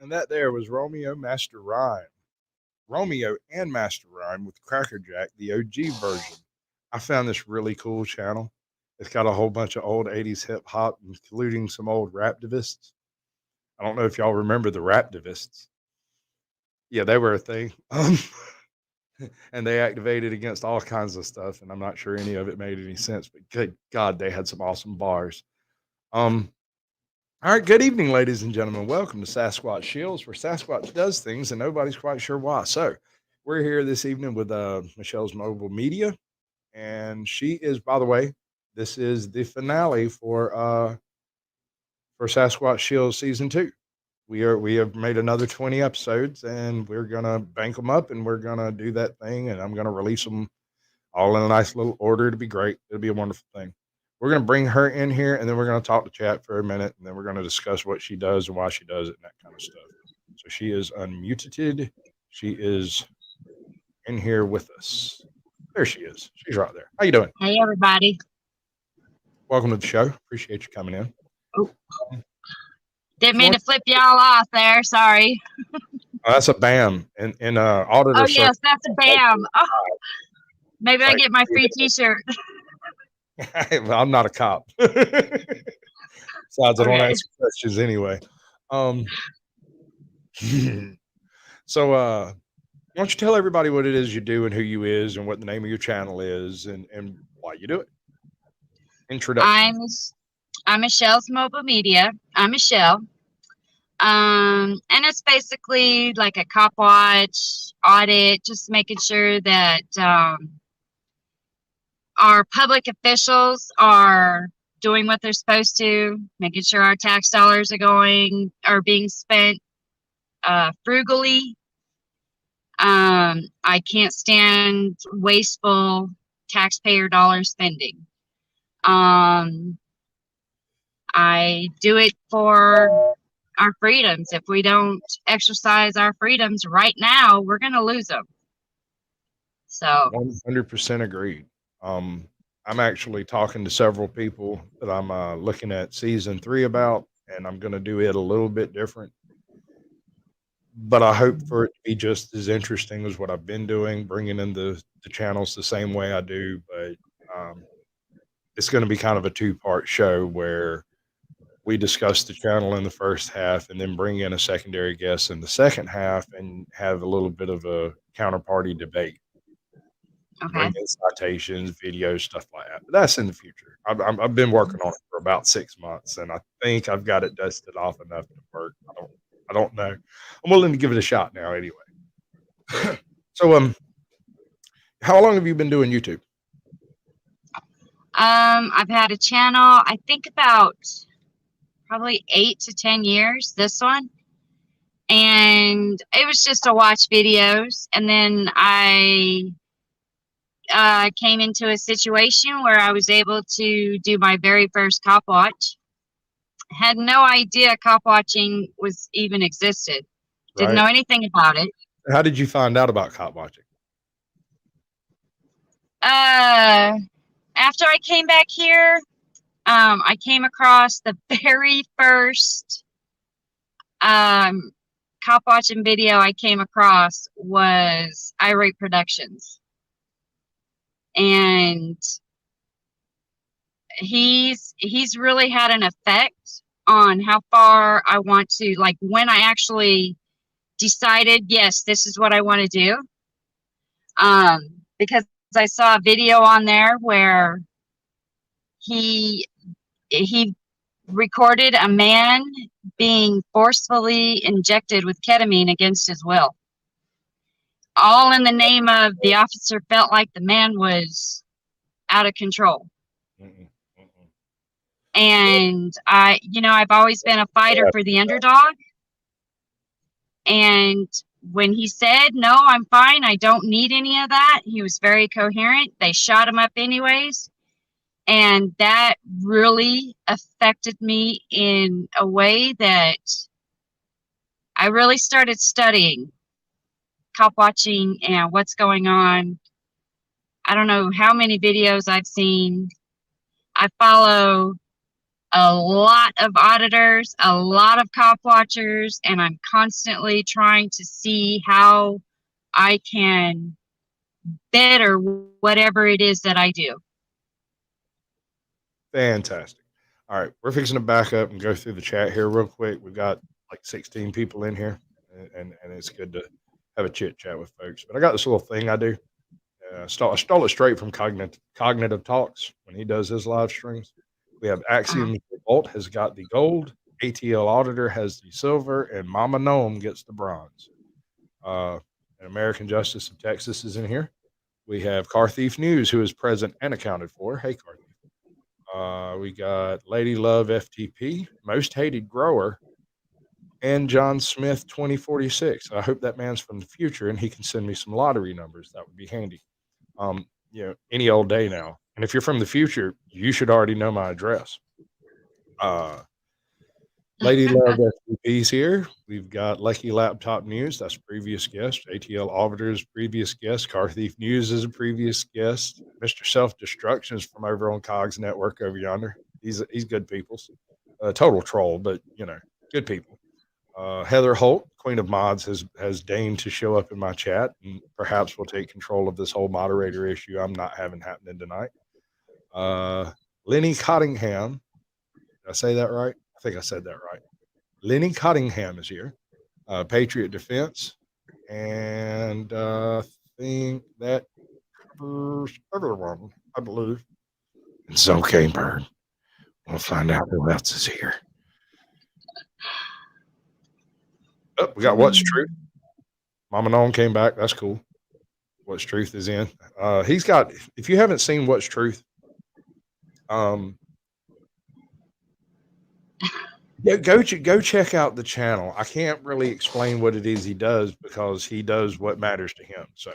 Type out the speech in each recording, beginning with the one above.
And that there was Romeo Master Rhyme. Romeo and Master Rhyme with Cracker Jack, the OG version. I found this really cool channel. It's got a whole bunch of old 80s hip hop, including some old rap divists. I don't know if y'all remember the rap divists. Yeah, they were a thing. And they activated against all kinds of stuff. And I'm not sure any of it made any sense, but good God, they had some awesome bars. Um, All right, good evening, ladies and gentlemen. Welcome to Sasquatch Shills, where Sasquatch does things and nobody's quite sure why. So, we're here this evening with Michelle's Mobile Media, and she is, by the way, this is the finale for Sasquatch Shills season 2. We have made another 20 episodes, and we're gonna bank them up, and we're gonna do that thing, and I'm gonna release them all in a nice little order. It'll be great. It'll be a wonderful thing. We're going to bring her in here, and then we're going to talk to chat for a minute, and then we're going to discuss what she does and why she does it and that kind of stuff. So she is unmuted. She is in here with us. There she is. She's right there. How you doing? Hey, everybody. Welcome to the show. Appreciate you coming in. Oh. Didn't mean to flip y'all off there. Sorry. That's a BAM in auditor. Oh, yes, that's a BAM. Oh, maybe I get my free T-shirt. Well, I'm not a cop. Besides, I don't ask questions anyway. So, why don't you tell everybody what it is you do and who you is and what the name of your channel is and why you do it? Introduction. I'm Michelle's Mobile Media. I'm Michelle. And it's basically like a cop watch audit, just making sure that our public officials are doing what they're supposed to, making sure our tax dollars are being spent frugally. I can't stand wasteful taxpayer dollar spending. I do it for our freedoms. If we don't exercise our freedoms right now, we're going to lose them. So 100% agreed. I'm actually talking to several people that I'm looking at season 3 about, and I'm going to do it a little bit different. But I hope for it to be just as interesting as what I've been doing, bringing in the channels the same way I do. But it's going to be kind of a 2-part show where we discuss the channel in the first half and then bring in a secondary guest in the second half and have a little bit of a counterparty debate. Okay. Bring in citations, videos, stuff like that. But that's in the future. I've been working on it for about 6 months, and I think I've got it dusted off enough to work. I don't know. I'm willing to give it a shot now, anyway. So, how long have you been doing YouTube? I've had a channel, I think about probably 8 to 10 years, this one. And it was just to watch videos. And then I came into a situation where I was able to do my very first cop watch. Had no idea cop watching was even existed. Didn't know anything about it. How did you find out about cop watching? After I came back here, I came across the very first cop watching video I came across was Irate Productions. And he's really had an effect on how far I want to, like, when I actually decided, yes, this is what I want to do. Because I saw a video on there where he recorded a man being forcefully injected with ketamine against his will. All in the name of the officer felt like the man was out of control. And I've always been a fighter for the underdog. And when he said, no, I'm fine, I don't need any of that, he was very coherent. They shot him up anyways. And that really affected me in a way that I really started studying cop watching and what's going on. I don't know how many videos I've seen. I follow a lot of auditors, a lot of cop watchers, and I'm constantly trying to see how I can better whatever it is that I do. Fantastic. All right, we're fixing to back up and go through the chat here real quick. We've got like 16 people in here, and it's good to have a chit chat with folks. But I got this little thing I do. I stole it straight from Cognitive Talks when he does his live streams. We have Uh, Axiom Revolt has got the gold, ATL Auditor has the silver, and Mama Gnome gets the bronze. And American Justice of Texas is in here. We have Car Thief News, who is present and accounted for. Hey, Car Thief. We got Lady Love FTP, Most Hated Grower, and John Smith 2046. I hope that man's from the future and he can send me some lottery numbers. That would be handy. Any old day now. And if you're from the future, you should already know my address. Lady Love FTP's here. We've got Lucky Laptop News. That's previous guest. ATL Arbiter's previous guest. Car Thief News is a previous guest. Mr. Self Destruction is from over on Cogs Network over yonder. He's good peoples. Total troll, but good people. Heather Holt, Queen of Mods, has deigned to show up in my chat, and perhaps will take control of this whole moderator issue I'm not having happening tonight. Lenny Cottingham, did I say that right? I think I said that right. Lenny Cottingham is here. Patriot Defense, and I think that covers everyone, I believe. It's okay, Bird. We'll find out who else is here. Oh, we got What's Truth. Mama Gnome came back. That's cool. What's Truth is in. He's got. If you haven't seen What's Truth, go check out the channel. I can't really explain what it is he does because he does what matters to him. So,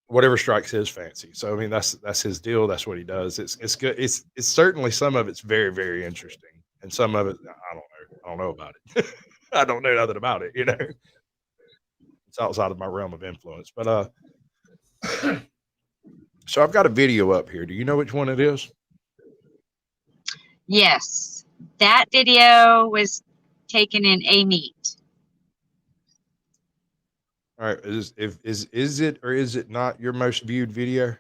whatever strikes his fancy. So, I mean, that's his deal. That's what he does. It's good. It's certainly some of it's very, very interesting, and some of it I don't know. I don't know about it. I don't know nothing about it. It's outside of my realm of influence. But so I've got a video up here. Do you know which one it is? yes, that video was taken in a meet. All right. Is it or is it not your most viewed video?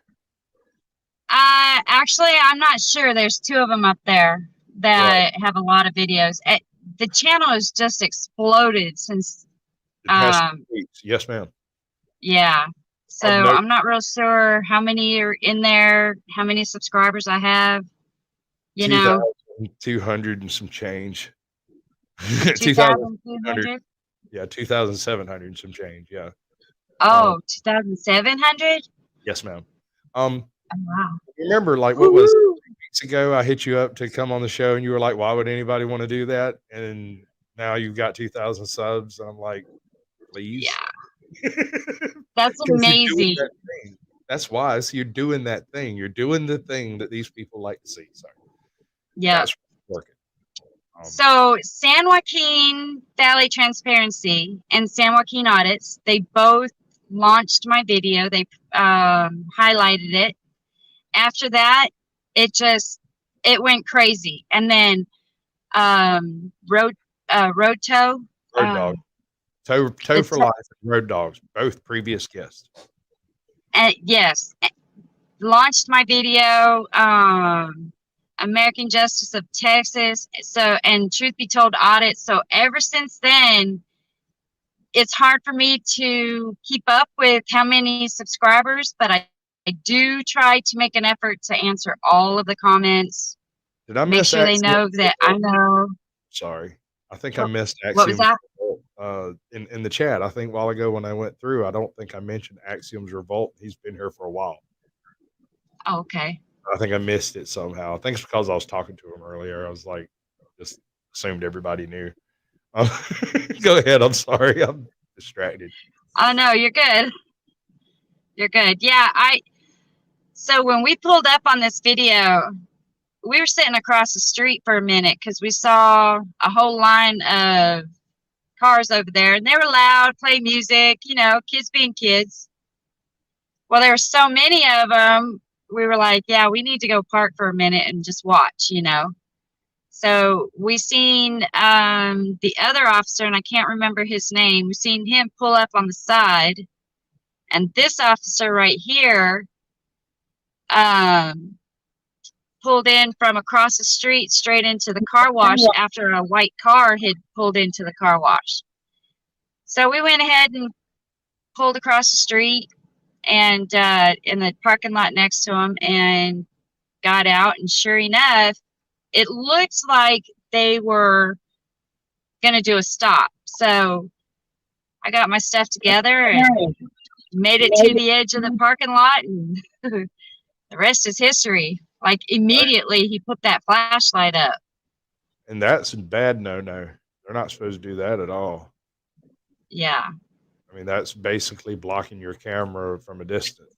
Actually, I'm not sure. There's two of them up there that have a lot of videos. The channel has just exploded since. It has 2 weeks. Yes, ma'am. Yeah. So I'm not real sure how many are in there, how many subscribers I have. 2,200 and some change. 2,200? Yeah, 2,700 and some change. Yeah. Oh, 2,700? Yes, ma'am. Oh, wow. Remember, like, what was 3 weeks ago? I hit you up to come on the show, and you were like, "Why would anybody want to do that?" And now you've got 2,000 subs, and I'm like, "Please." Yeah. That's amazing. That's why. So you're doing that thing. You're doing the thing that these people like to see. So yeah, that's working. So San Joaquin Valley Transparency and San Joaquin Audits, they both launched my video. They highlighted it. After that, it went crazy. And then Road Tow. Road Dog. Tow for Life and Road Dogs, both previous guests. Yes. Launched my video. American Justice of Texas. So, and Truth Be Told Audit. So ever since then, it's hard for me to keep up with how many subscribers, but I do try to make an effort to answer all of the comments. Did I make sure they know that I know? Sorry. I think I missed Axiom. What was that? In the chat, I think a while ago when I went through, I don't think I mentioned Axiom's Revolt. He's been here for a while. Oh, okay. I think I missed it somehow. I think it's because I was talking to him earlier. I was like, just assumed everybody knew. Go ahead. I'm sorry. I'm distracted. Oh, no, you're good. You're good. Yeah, so when we pulled up on this video, we were sitting across the street for a minute because we saw a whole line of cars over there, and they were loud, play music, kids being kids. Well, there were so many of them, we were like, yeah, we need to go park for a minute and just watch, you know. So we seen the other officer, and I can't remember his name. We seen him pull up on the side, and this officer right here um, pulled in from across the street straight into the car wash after a white car had pulled into the car wash. So we went ahead and pulled across the street and in the parking lot next to him and got out. And sure enough, it looked like they were going to do a stop. So I got my stuff together and made it to the edge of the parking lot, and the rest is history. Like immediately, he put that flashlight up. And that's a bad no-no. They're not supposed to do that at all. Yeah. I mean, that's basically blocking your camera from a distance.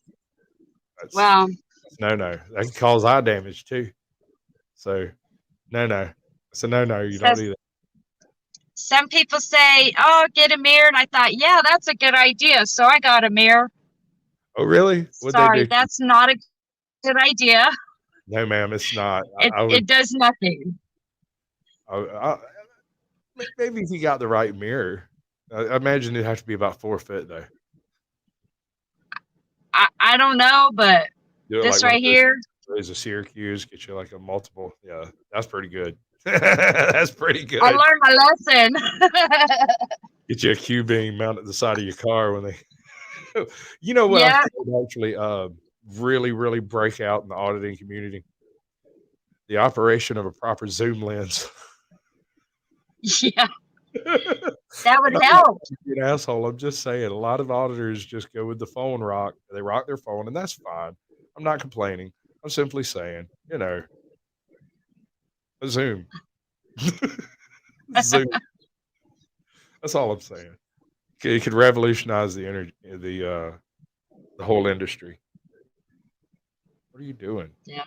That's no. That can cause eye damage too. So, no. It's a no. You don't do that. Some people say, "Oh, get a mirror," and I thought, "Yeah, that's a good idea." So I got a mirror. Oh, really? What'd Sorry, they do? that's not a good idea. No, ma'am, it's not. It does nothing. Maybe if you got the right mirror. I imagine it'd have to be about 4 foot though. I don't know, but this right here is a Syracuse. Get you like a multiple. Yeah, that's pretty good. That's pretty good. I learned my lesson. Get you a Q beam mounted at the side of your car when they. You know what? Yeah. I would actually really break out in the auditing community. The operation of a proper zoom lens. Yeah. That would help. You're an asshole. I'm just saying. A lot of auditors just go with the phone rock. They rock their phone, and that's fine. I'm not complaining. I'm simply saying, you know, a zoom. Zoom. That's all I'm saying. It could revolutionize the energy, the whole industry. What are you doing? Yeah.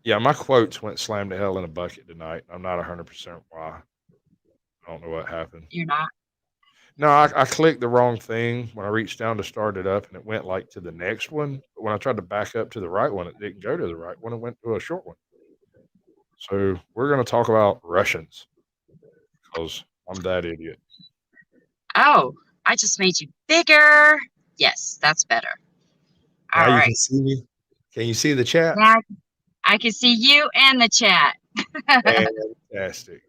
Yeah, my quotes went slam to hell in a bucket tonight. I'm not 100% why. I don't know what happened. You're not? No, I clicked the wrong thing when I reached down to start it up, and it went like to the next one. But when I tried to back up to the right one, it didn't go to the right one. It went to a short one. So we're going to talk about Russians because I'm that idiot. Oh, I just made you bigger. Yes, that's better. Now All you right. can see me. Can you see the chat? Now I can see you and the chat. Fantastic.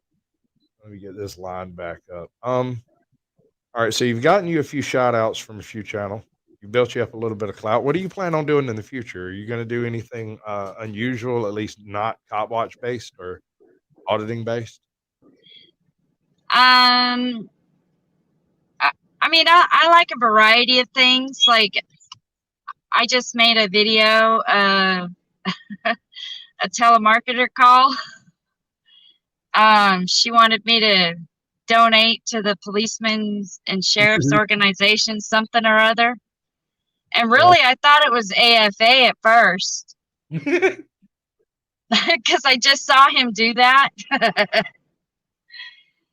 Let me get this line back up. All right, so you've gotten you a few shout outs from a few channel. You built you up a little bit of clout. What do you plan on doing in the future? Are you going to do anything unusual, at least not cop watch based or auditing based? I mean, I like a variety of things. Like, I just made a video of a telemarketer call. She wanted me to donate to the policemen's and sheriff's organization, something or other. And really, I thought it was AFA at first. Because I just saw him do that.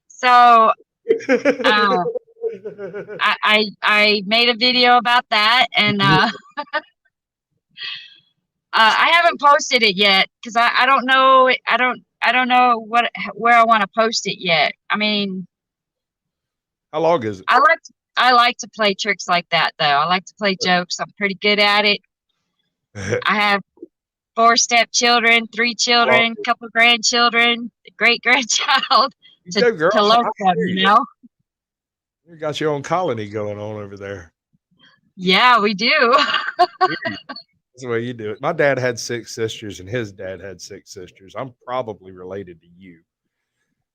So I made a video about that, and I haven't posted it yet because I don't know where I want to post it yet. I mean, how long is it? I like to play tricks like that though. I like to play jokes. I'm pretty good at it. I have 4 stepchildren, 3 children, a couple grandchildren, a great grandchild to load them, you know. You got your own colony going on over there. Yeah, we do. That's the way you do it. My dad had 6 sisters, and his dad had 6 sisters. I'm probably related to you.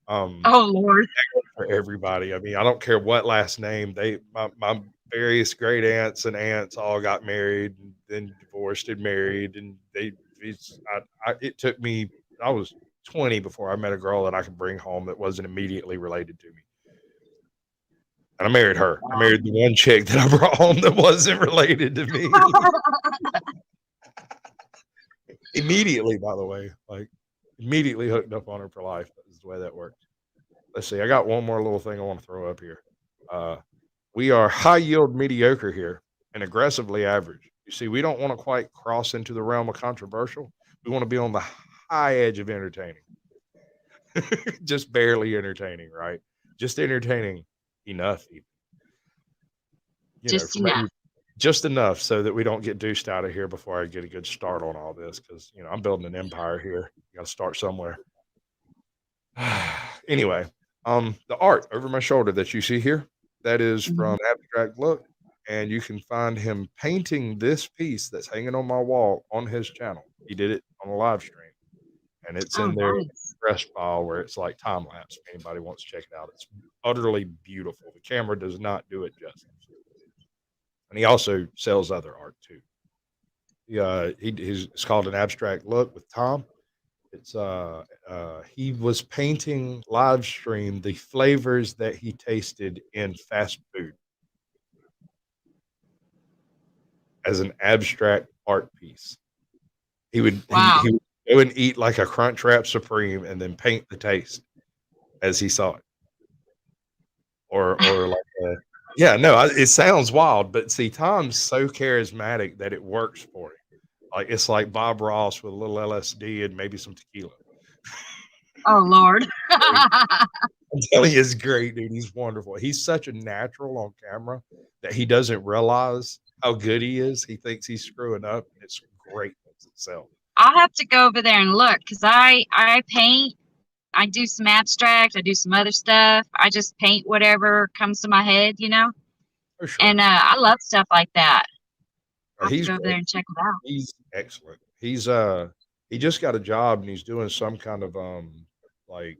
Oh Lord. For everybody. I mean, I don't care what last name my various great aunts and aunts all got married and then divorced and married, and it took me. I was 20 before I met a girl that I could bring home that wasn't immediately related to me. And I married her. I married the one chick that I brought home that wasn't related to me. Immediately, by the way, like immediately hooked up on her for life. That is the way that works. Let's see. I got one more little thing I want to throw up here. We are high yield mediocre here. and aggressively average. You see, we don't want to quite cross into the realm of controversial. We want to be on the high edge of entertaining, just barely entertaining, right? Just entertaining enough, Just for enough. maybe just enough so that we don't get deuced out of here before I get a good start on all this. Because I'm building an empire here. You got to start somewhere. Anyway, the art over my shoulder that you see here, that is Mhm. from Abstract Look, and you can find him painting this piece that's hanging on my wall on his channel. He did it on a live stream, and it's Oh, in their nice. press file where it's like time lapse. If anybody wants to check it out, it's utterly beautiful. The camera does not do it justice, and he also sells other art too. It's called an Abstract Look with Tom. It's he was painting live stream the flavors that he tasted in fast food as an abstract art piece. Wow. He would go and eat like a Crunchwrap Supreme and then paint the taste as he saw it. Or like yeah, no, it sounds wild, but see, Tom's so charismatic that it works for him. Like it's like Bob Ross with a little LSD and maybe some tequila. Oh, Lord. I'm telling you, it's great, dude. He's wonderful. He's such a natural on camera that he doesn't realize how good he is. He thinks he's screwing up, and it's greatness itself. I'll have to go over there and look because I paint. I do some abstract. I do some other stuff. I just paint whatever comes to my head, For sure. And I love stuff like that. I'll have to He's go over there great. and check it out. He's excellent. He just got a job and he's doing some kind of like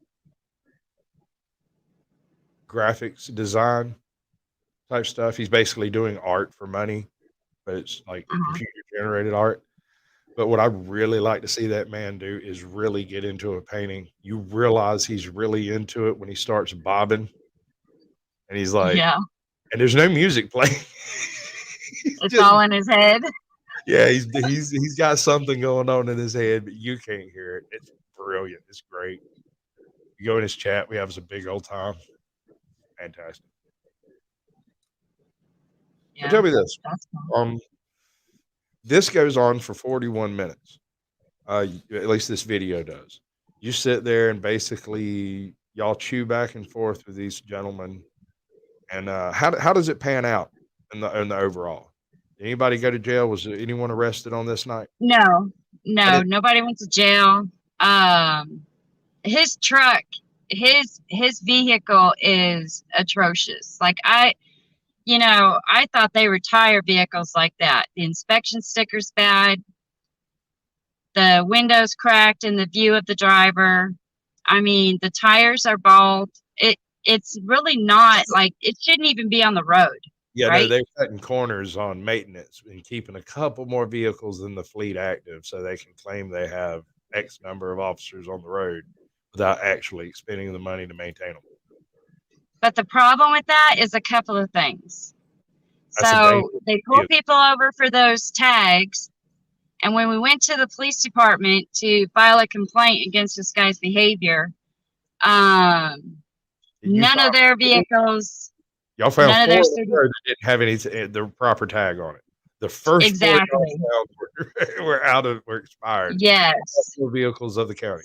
graphics design type stuff. He's basically doing art for money, but it's like Uh-huh. computer generated art. But what I really like to see that man do is really get into a painting. You realize he's really into it when he starts bobbing and he's like, Yeah, and there's no music playing. He's it's just all in his head. yeah, he's got something going on in his head, but you can't hear it. It's brilliant. It's great. You go in his chat, we have some big old time. Fantastic. So Yeah, tell me this. that's cool. Um, this goes on for 41 minutes. At least this video does. You sit there and basically y'all chew back and forth with these gentlemen. And how does it pan out in the overall? Did anybody go to jail? Was there anyone arrested on this night? No, I no, didn't. nobody went to jail. Um, his truck, his vehicle is atrocious. Like I thought they were tire vehicles like that. The inspection sticker's bad. The windows cracked in the view of the driver. I mean, the tires are bald. It's really not like it shouldn't even be on the road, Yeah, no, right? they're cutting corners on maintenance and keeping a couple more vehicles in the fleet active so they can claim they have X number of officers on the road without actually expending the money to maintain them. But the problem with that is a couple of things. That's a So dangerous they pull vehicle. people over for those tags. And when we went to the police department to file a complaint against this guy's behavior, um, Did you none find of their vehicles, y'all found none of 4 their in the road that didn't have any the proper tag on it. The first 4 y'all exactly. found were expired. All Yes. 4 vehicles of the county.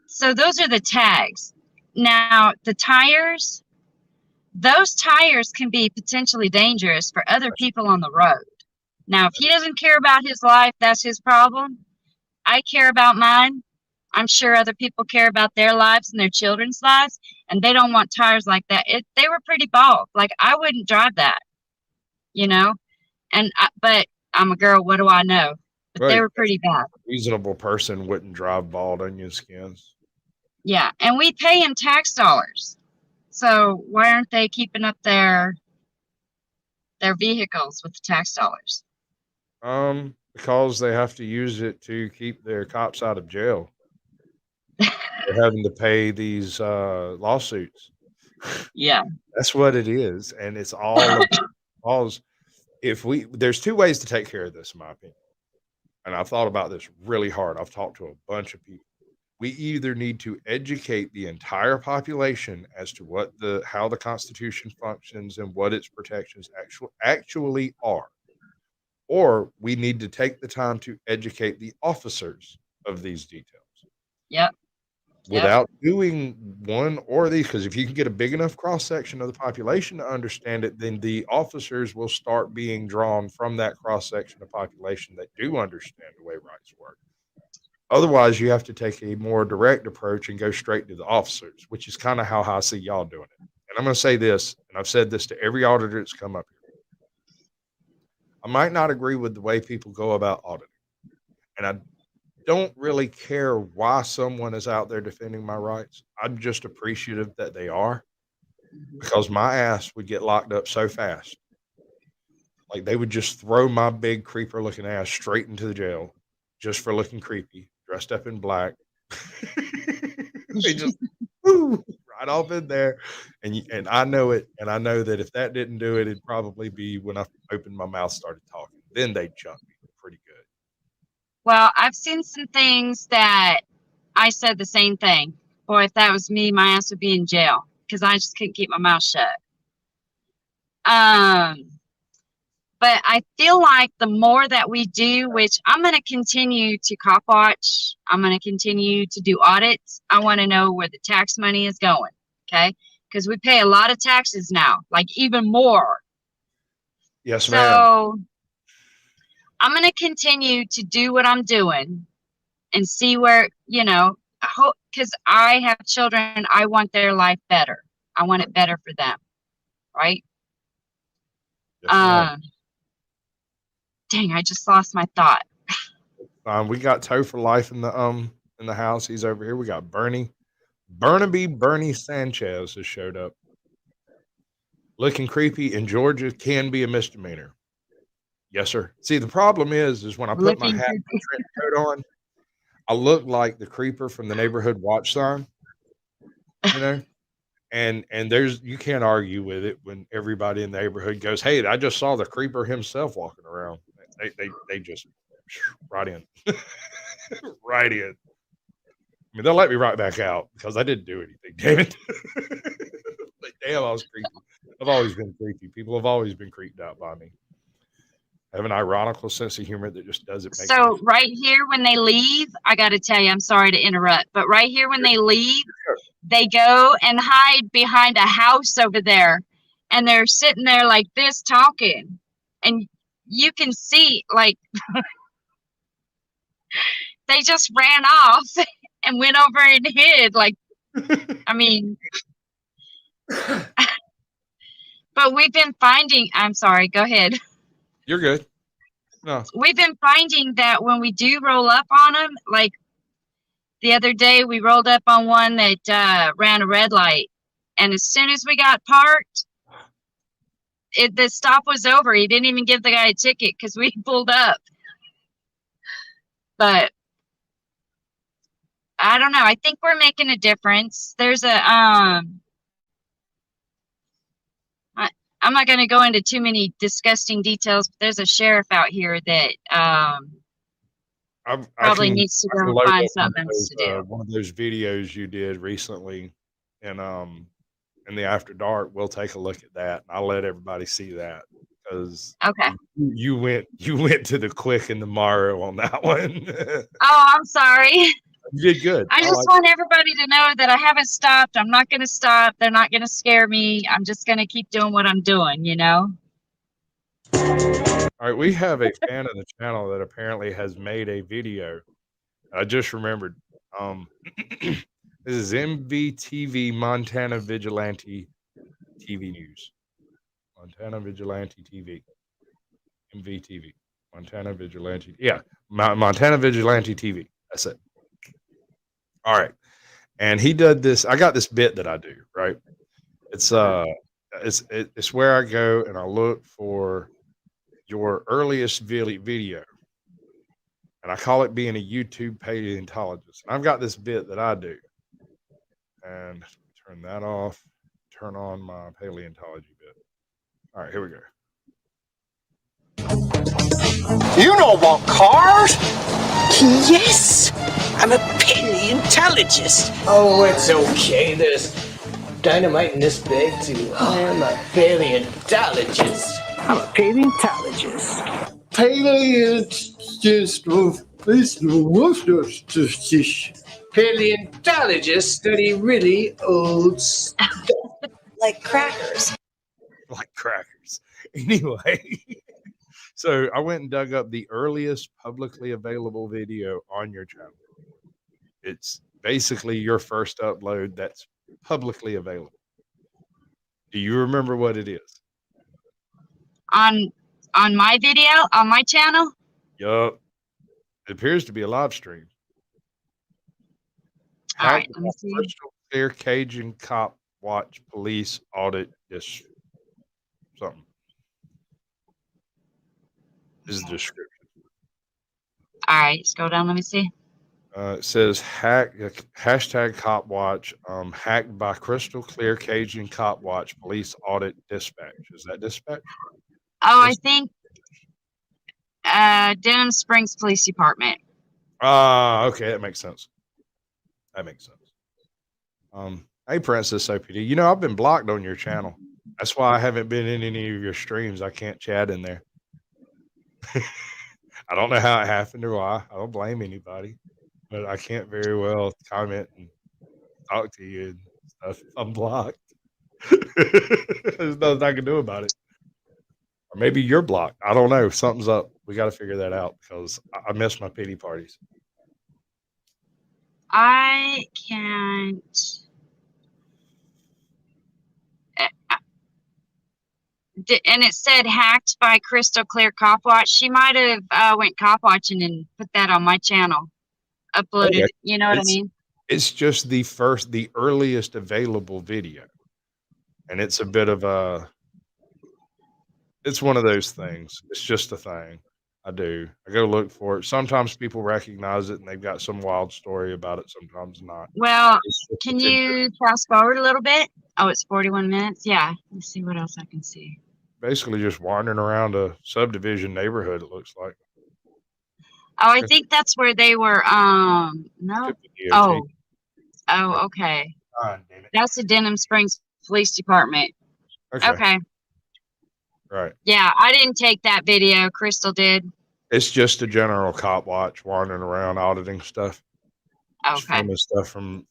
So those are the tags. Now, the tires, those tires can be potentially dangerous for other people on the road. Now, if he doesn't care about his life, that's his problem. I care about mine. I'm sure other people care about their lives and their children's lives, and they don't want tires like that. They were pretty bald. Like I wouldn't drive that, you know. But I'm a girl. What do I know? But they Right. were pretty bad. A reasonable person wouldn't drive bald onion skins. Yeah, and we pay in tax dollars. So why aren't they keeping up their vehicles with the tax dollars? Because they have to use it to keep their cops out of jail. They're having to pay these lawsuits. Yeah. That's what it is, and it's all because if we there's 2 ways to take care of this, in my opinion, and I've thought about this really hard. I've talked to a bunch of people. We either need to educate the entire population as to what the how the Constitution functions and what its protections actually are. or we need to take the time to educate the officers of these details Yep. Yep. without doing one or these. Because if you can get a big enough cross section of the population to understand it, then the officers will start being drawn from that cross section of population that do understand the way rights work. Otherwise, you have to take a more direct approach and go straight to the officers, which is kind of how I see y'all doing it. And I'm going to say this, and I've said this to every auditor that's come up here. I might not agree with the way people go about auditing, and I don't really care why someone is out there defending my rights. I'm just appreciative that they are, because my ass would get locked up so fast. Like they would just throw my big creeper looking ass straight into the jail just for looking creepy, dressed up in black. They just right off in there, and I know it, and I know that if that didn't do it, it'd probably be when I opened my mouth, started talking. Then they'd chunk me pretty good. Well, I've seen some things that I said the same thing. Boy, if that was me, my ass would be in jail because I just couldn't keep my mouth shut. But I feel like the more that we do, which I'm going to continue to cop watch, I'm going to continue to do audits. I want to know where the tax money is going, okay? Because we pay a lot of taxes now, like even more. Yes, ma'am. So I'm going to continue to do what I'm doing and see where, you know, I hope, because I have children, I want their life better. I want it better for them, right? Yes, Dang, I just lost my thought. we got Toe for life in the house. He's over here. We got Bernie Sanchez has showed up. Looking creepy in Georgia can be a misdemeanor. Yes, sir. See, the problem is when I put my hat and trench coat on, I look like the creeper from the neighborhood watch sign, you know. And there's you can't argue with it when everybody in the neighborhood goes, "Hey, I just saw the creeper himself walking around." They just right in, right in. I mean, they'll let me right back out because I didn't do anything. Damn it! But damn, I was creepy. I've always been creepy. People have always been creeped out by me. I have an ironical sense of humor that just doesn't make So right here when they leave, I got to tell you, I'm sorry to interrupt, but right here when they leave, they go and hide behind a house over there, and they're sitting there like this talking, and you can see like they just ran off and went over and hid. Like, I mean, but we've been finding. I'm sorry. Go ahead. You're good. No. We've been finding that when we do roll up on them, like the other day we rolled up on one that ran a red light, and as soon as we got parked, the stop was over. He didn't even give the guy a ticket because we pulled up. But I don't know. I think we're making a difference. There's a I'm not going to go into too many disgusting details, but there's a sheriff out here that probably needs to go find something else to do. One of those videos you did recently, and in the After Dark, we'll take a look at that. I'll let everybody see that because okay, you went to the quick and the Mario on that one. Oh, I'm sorry. You did good. I just want everybody to know that I haven't stopped. I'm not going to stop. They're not going to scare me. I'm just going to keep doing what I'm doing, you know? All right. We have a fan of the channel that apparently has made a video. I just remembered. This is MVTV, Montana Vigilante TV News. Montana Vigilante TV. MVTV. Montana Vigilante. Yeah. Montana Vigilante TV. That's it. All right. And he did this. I got this bit that I do, right? It's where I go and I look for your earliest video. And I call it being a YouTube paleontologist. And I've got this bit that I do. And turn that off. Turn on my paleontology bit. All right, here we go. You know about cars? Yes, I'm a paleontologist. Oh, it's okay. There's dynamite in this bag too. I am a paleontologist. I'm a paleontologist. Paleontologists study really old stuff. Like crackers. Like crackers. Anyway, so I went and dug up the earliest publicly available video on your channel. It's basically your first upload that's publicly available. Do you remember what it is? On my video, on my channel? Yup. It appears to be a live stream. All right, Hacked let me see. Crystal Clear Cajun Cop Watch Police Audit this something. This is the description. All right, scroll down, let me see. It says hashtag Cop Watch hacked by Crystal Clear Cajun Cop Watch Police Audit Dispatch. Is that dispatch? Oh, I think Denham Springs Police Department. Okay, that makes sense. Hey, Princess OPD. You know, I've been blocked on your channel. That's why I haven't been in any of your streams. I can't chat in there. I don't know how it happened or why. I don't blame anybody. But I can't very well comment and talk to you and stuff. I'm blocked. There's nothing I can do about it. Or maybe you're blocked. I don't know. Something's up. We got to figure that out because I miss my pity parties. I can't. And it said hacked by Crystal Clear Cop Watch. She might have went cop watching and put that on my channel, uploaded. Okay. You know what I mean? It's just the earliest available video, and it's a bit of a. It's one of those things. It's just a thing. I go look for it. Sometimes people recognize it and they've got some wild story about it. Sometimes not. Well, can you fast forward a little bit? Oh, it's 41 minutes. Yeah. Let's see what else I can see. Basically just wandering around a subdivision neighborhood, it looks like. Oh, I think that's where they were. No. Oh, okay. That's the Denham Springs Police Department. Okay. Right. Yeah, I didn't take that video. Crystal did. It's just a general cop watch wandering around auditing stuff. Okay. Filming stuff from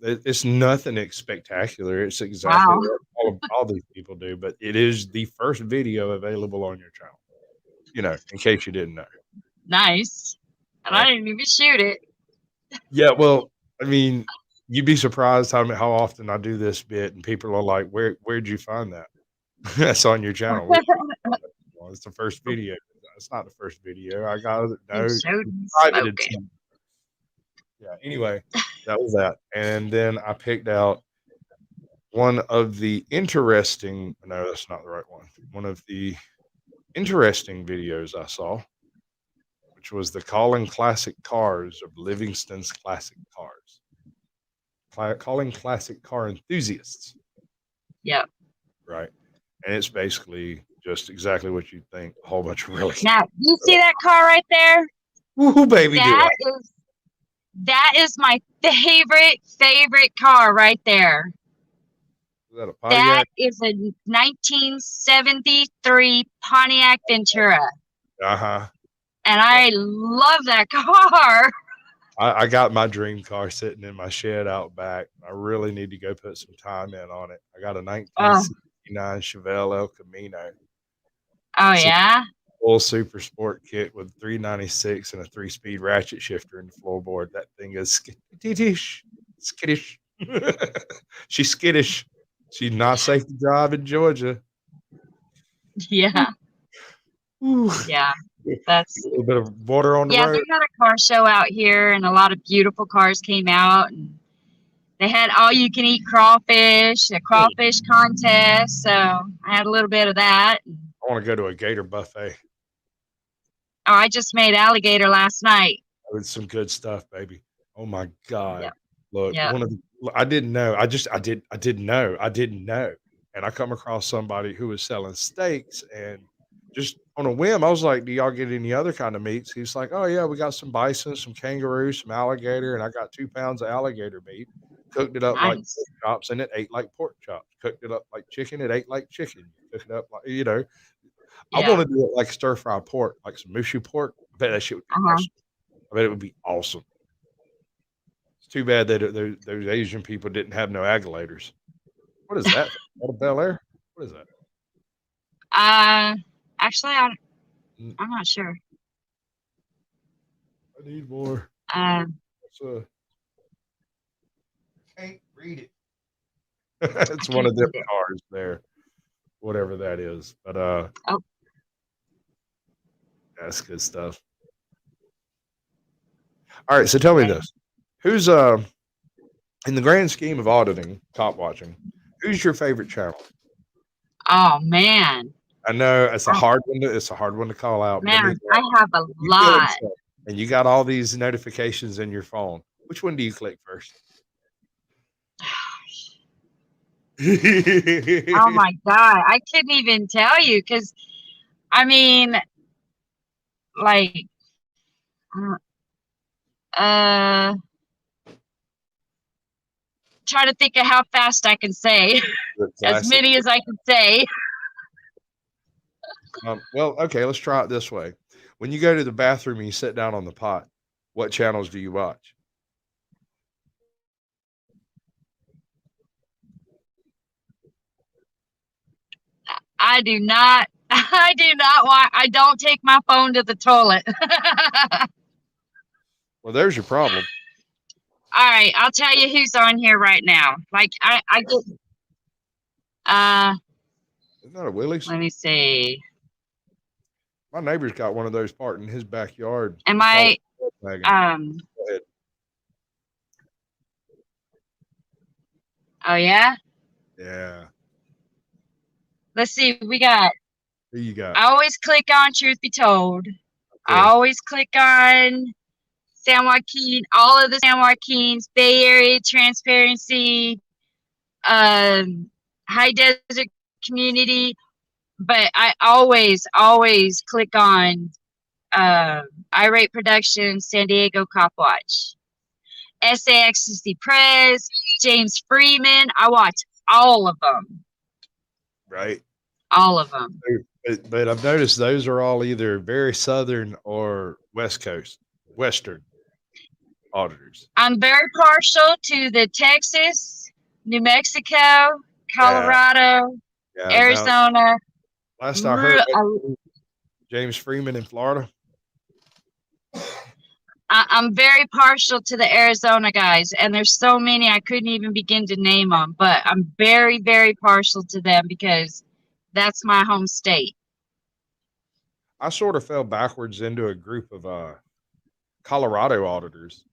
it's nothing spectacular. It's exactly what all these people do, but it is the first video available on your channel. You know, in case you didn't know. Nice. And I didn't even shoot it. Yeah, well, I mean, you'd be surprised how often I do this bit and people are like, where'd you find that? That's on your channel. Well, it's the first video. It's not the first video. I got it. Yeah. Anyway, that was that. And then I picked out one of the interesting. No, that's not the right one. One of the interesting videos I saw, which was the Calling Classic Cars of Livingston's Classic Cars. Calling Classic Car Enthusiasts. Yep. Right. And it's basically just exactly what you think. A whole bunch of really. Now, you see that car right there? Woohoo, baby! That is my favorite car right there. Is that a Pontiac? That is a 1973 Pontiac Ventura. Uh-huh. And I love that car. I got my dream car sitting in my shed out back. I really need to go put some time in on it. I got a 1969 Chevelle El Camino. Oh, yeah? Full super sport kit with 396 and a 3-speed ratchet shifter in the floorboard. That thing is skittish. She's skittish. She's not safe to drive in Georgia. Yeah. Ooh. Yeah. That's a little bit of water on the road. Yeah, they had a car show out here, and a lot of beautiful cars came out, and they had all-you-can-eat crawfish, a crawfish contest. So I had a little bit of that. I want to go to a gator buffet. Oh, I just made alligator last night. With some good stuff, baby. Oh my God! Yep. Look, I didn't know. I didn't know. And I come across somebody who was selling steaks, and just on a whim, I was like, "Do y'all get any other kind of meats?" He's like, "Oh yeah, we got some bison, some kangaroo, some alligator, and I got 2 pounds of alligator meat. Cooked it up like pork chops, and it ate like pork chops. Cooked it up like chicken, it ate like chicken. Cooked it up like I Yeah. want to do it like stir fry pork, like some mushu pork. I bet that shit would be Uh-huh. awesome. I bet it would be awesome. It's too bad that those Asian people didn't have no alligators. What is that? Is that a Bel Air? What is that? Actually, I'm not sure. I need more. Um, Can't read it. I It's one can't of them read it. cars there, whatever that is. But Oh, that's good stuff. All right, so tell me okay. this: who's in the grand scheme of auditing, cop watching, who's your favorite channel? Oh man, I know it's a I, hard one. It's a hard one to call out, but I mean, man, I have a you feel lot. yourself, and you got all these notifications in your phone. Which one do you click first? Oh my god, I couldn't even tell you because I mean, like, uh, try to think of how fast I can say The as classic. many as I can say. Well, okay, let's try it this way. When you go to the bathroom and you sit down on the pot, what channels do you watch? I do not. I do not want. I don't take my phone to the toilet. Well, there's your problem. All right, I'll tell you who's on here right now. Like I get. Isn't that a Willie's? Let me see. My neighbor's got one of those parked in his backyard. Am We call I? it a wagon. Go ahead. Oh yeah. Yeah. Let's see. We got. Who you got? I always click on Truth Be Told. I Course. always click on San Joaquin, all of the San Joaquins, Bay Area Transparency, High Desert Community, but I always click on Irate Productions, San Diego Cop Watch, SAXC Press, James Freeman. I watch all of them. Right. All of them. But I've noticed those are all either very southern or western auditors. I'm very partial to the Texas, New Mexico, Colorado, Yeah. Arizona. Last I heard, James Freeman in Florida. I'm very partial to the Arizona guys, and there's so many I couldn't even begin to name them, but I'm very, very partial to them because that's my home state. I sort of fell backwards into a group of Colorado auditors.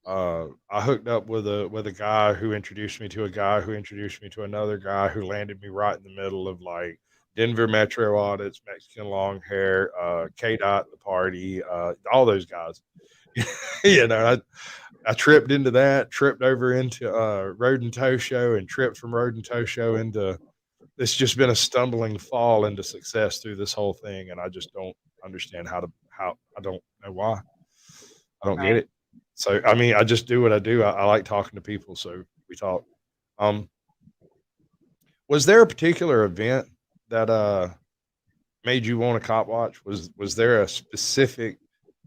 I hooked up with a guy who introduced me to a guy who introduced me to another guy who landed me right in the middle of like Denver Metro audits, Mexican long hair, KDOT, the party, all those guys. You know, I tripped into that, tripped over into Road and Tow Show, and tripped from Road and Tow Show into. It's just been a stumbling fall into success through this whole thing, and I just don't understand how I don't know why. I don't get it. So I mean, I just do what I do. I like talking to people, so we talk. Was there a particular event that made you want to cop watch? Was there a specific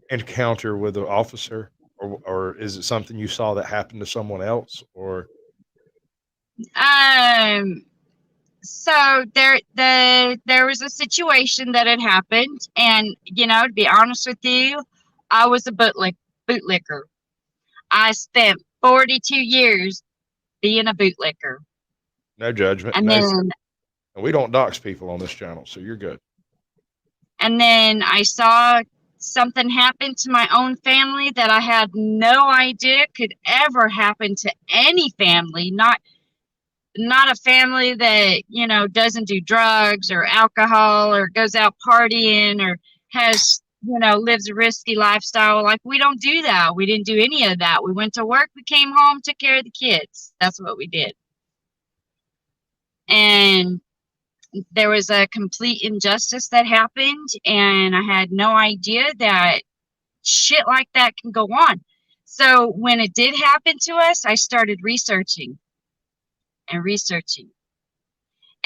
encounter with an officer, or is it something you saw that happened to someone else, or? So there was a situation that had happened, and to be honest with you, I was a bootlicker. I spent 42 years being a bootlicker. No judgment. And then we don't dox people on this channel, so you're good. And then I saw something happen to my own family that I had no idea could ever happen to any family, not a family that, doesn't do drugs or alcohol or goes out partying or has, lives a risky lifestyle. Like, we don't do that. We didn't do any of that. We went to work, we came home, took care of the kids. That's what we did. And there was a complete injustice that happened, and I had no idea that shit like that can go on. So when it did happen to us, I started researching.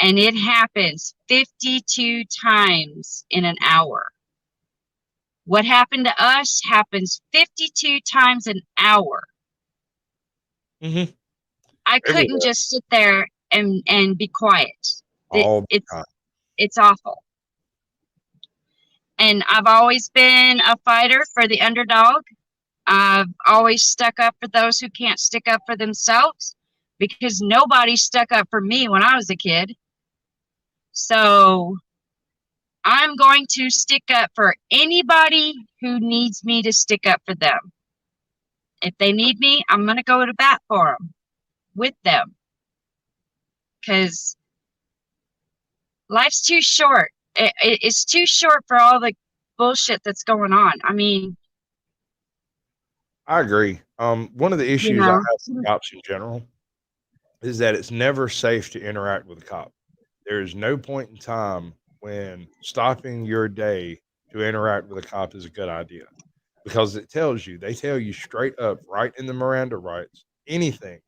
and it happens 52 times in an hour. What happened to us happens 52 times an hour. Mm-hmm. I couldn't Everywhere. just sit there and be quiet. All the time. It's awful. And I've always been a fighter for the underdog. I've always stuck up for those who can't stick up for themselves, because nobody stuck up for me when I was a kid. So I'm going to stick up for anybody who needs me to stick up for them. If they need me, I'm going to go to bat for them, with them. Because life's too short. It's too short for all the bullshit that's going on. I mean, I agree. One of the you issues I know, have with cops in general is that it's never safe to interact with a cop. There is no point in time when stopping your day to interact with a cop is a good idea, because they tell you straight up, right in the Miranda rights, anything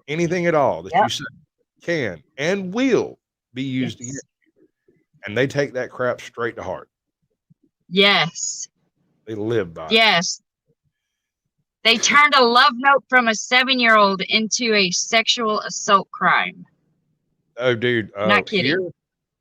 at all that Yep. you say can and will be used Yes. against you. And they take that crap straight to heart. Yes. They live by it. Yes. They turned a love note from a 7-year-old into a sexual assault crime. Oh, dude. Not kidding. Here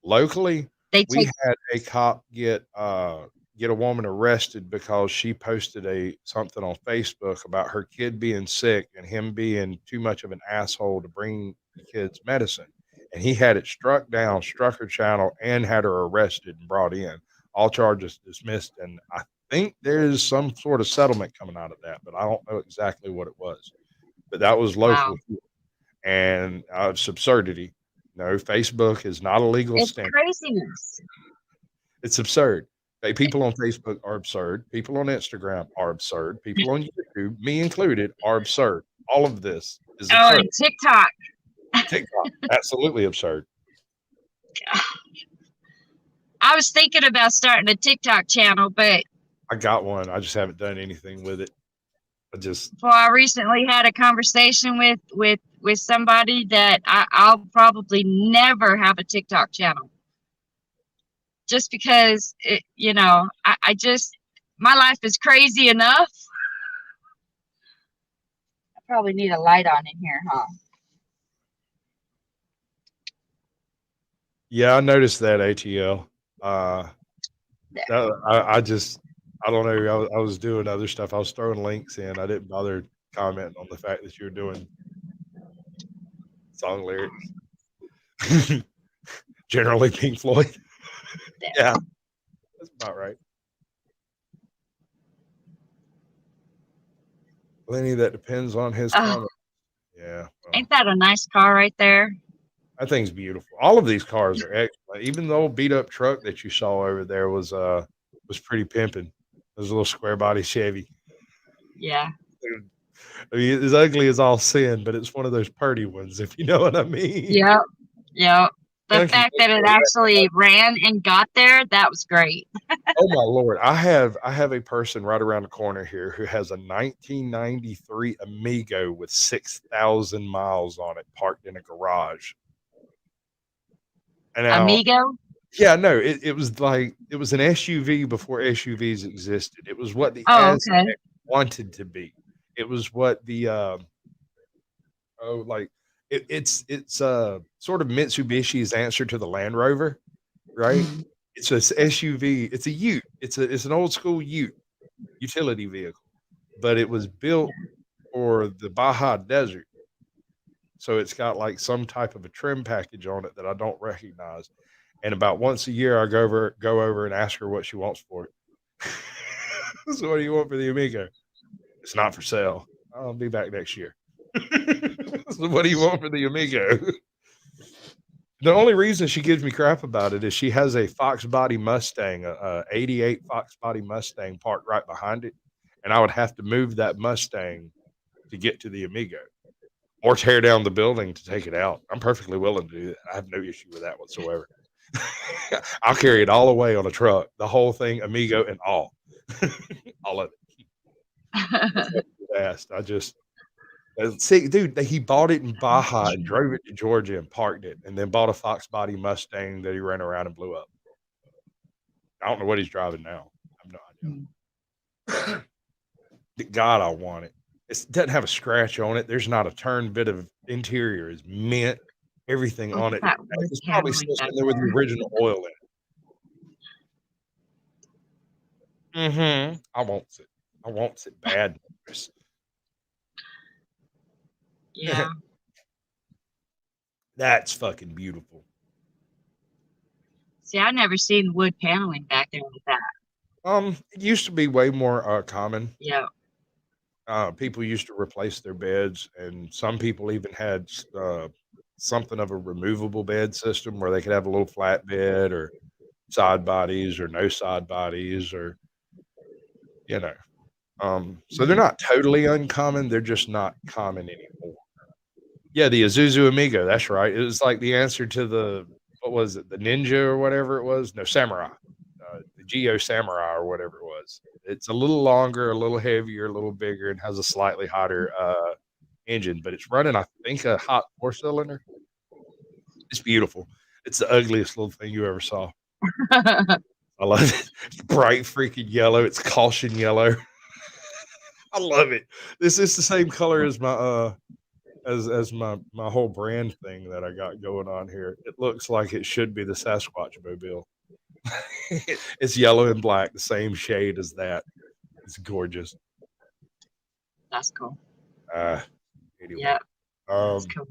locally, They we take had a cop get a woman arrested because she posted something on Facebook about her kid being sick and him being too much of an asshole to bring the kid's medicine. And he had it struck down, struck her channel, and had her arrested and brought in. All charges dismissed. And I think there's some sort of settlement coming out of that, but I don't know exactly what it was. But that was local. wow. And it's absurdity. No, Facebook is not a legal It's standard. craziness. It's absurd. People on Facebook are absurd. People on Instagram are absurd. People on YouTube, me included, are absurd. All of this is Oh, absurd. and TikTok. TikTok, absolutely absurd. I was thinking about starting a TikTok channel, but I got one. I just haven't done anything with it. I recently had a conversation with somebody that I'll probably never have a TikTok channel. Just because, I just, my life is crazy enough. I probably need a light on in here, huh? Yeah, I noticed that, ATL. I don't know. I was doing other stuff. I was throwing links in. I didn't bother commenting on the fact that you were doing song lyrics. Generally Pink Floyd. Yeah, that's about right. Lenny, that depends on his comment. Yeah. Well, ain't that a nice car right there? That thing's beautiful. All of these cars are excellent. Even the old beat up truck that you saw over there was pretty pimping. It was a little square body Chevy. Yeah. I mean, it's ugly as all sin, but it's one of those purty ones, if you know what I mean. Yep. Yep. The fact that it actually ran and got there, that was great. Oh my Lord. I have a person right around the corner here who has a 1993 Amigo with 6,000 miles on it parked in a garage. And now, Amigo? Yeah, no, it was like, it was an SUV before SUVs existed. It was what the okay. wanted to be. It was what the it's sort of Mitsubishi's answer to the Land Rover, right? It's an SUV. It's a Ute. It's an old school Ute utility vehicle, but it was built for the Baja Desert. So it's got like some type of a trim package on it that I don't recognize. And about once a year, I go over and ask her what she wants for it. So what do you want for the Amigo? It's not for sale. I'll be back next year. So what do you want for the Amigo? The only reason she gives me crap about it is she has a Fox body Mustang, a 88 Fox body Mustang parked right behind it. And I would have to move that Mustang to get to the Amigo or tear down the building to take it out. I'm perfectly willing to do that. I have no issue with that whatsoever. I'll carry it all away on a truck, the whole thing, Amigo and all. All of it. I just, See, dude, he bought it in Baja and drove it to Georgia and parked it, and then bought a Fox Body Mustang that he ran around and blew up. I don't know what he's driving now. I have no idea. God, I want it. It doesn't have a scratch on it. There's not a turn bit of interior. Is mint. Everything Look on at it. that wood It's probably paneling still back sitting there with the there. original oil in it. I want it. I want it bad. Yeah. That's fucking beautiful. See, I've never seen wood paneling back there like that. It used to be way more common. Yeah. People used to replace their beds, and some people even had something of a removable bed system where they could have a little flat bed or side bodies or no side bodies, or you know. So they're not totally uncommon. They're just not common anymore. Yeah, the Isuzu Amigo. That's right. It was like the answer to the, what was it? The Ninja or whatever it was. No, Samurai. The Geo Samurai or whatever it was. It's a little longer, a little heavier, a little bigger, and has a slightly hotter engine, but it's running, I think, a hot 4-cylinder. It's beautiful. It's the ugliest little thing you ever saw. I love it. It's bright freaking yellow. It's caution yellow. I love it. This is the same color as my as my whole brand thing that I got going on here. It looks like it should be the Sasquatch mobile. It's yellow and black, the same shade as that. It's gorgeous. That's cool. Anyway. Yeah. That's cool.